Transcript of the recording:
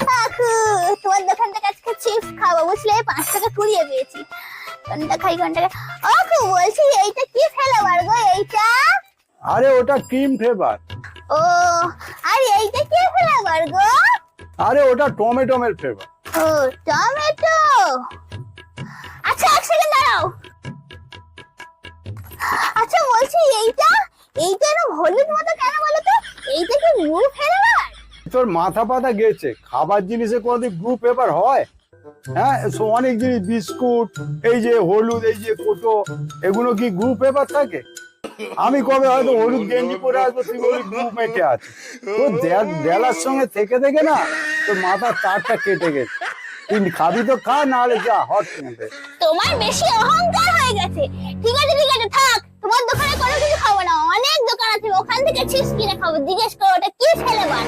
কাকু তোমার দোকান থেকে আজকে চিপস খাবো বুঝলে, 5 টাকা কুড়িয়ে পেয়েছি। কোনটা খাই কোনটা খাই? কাকু বলছি এইটা কি ফ্লেভার গো এইটা? আরে ওটা ক্রিম ফ্লেভার। ও আর এইটা কি ফ্লেভার গো? আরে ওটা টমেটোমের ফ্লেভার। ও টমেটো। আচ্ছা এক সেকেন্ড দাঁড়াও। আচ্ছা বলছি এইটা এইটা এরকম হলুদ মতো কেন বলো তো? এইটা কি ব্লু ফ্লেভার? তোর মাথা পাতা গেছে, খাবার জিনিসে কোনোদিন ব্লু পেপার হয়? হ্যাঁ, অনেক জিনিস, বিস্কুট, এই যে হলুদ, এই যে কোটো, এগুলো কি গ্রু পেপার থাকে? আমি কবে হয়তো হলুদ গেঞ্জি পরে আসবো, তুই বলি গ্রু মেখে আছে। তোর দেলার সঙ্গে থেকে থেকে না তোর মাথার তারটা কেটে গেছে। তুই খাবি তো খা, না হলে যা হট কিনতে। তোমার বেশি অহংকার হয়ে গেছে। ঠিক আছে থাক, তোমার দোকানে কোনো কিছু খাবো না, অনেক দোকান আছে ওখান থেকে চিপস কিনে খাবো। জিজ্ঞেস করো ওটা কি ফ্লেভার।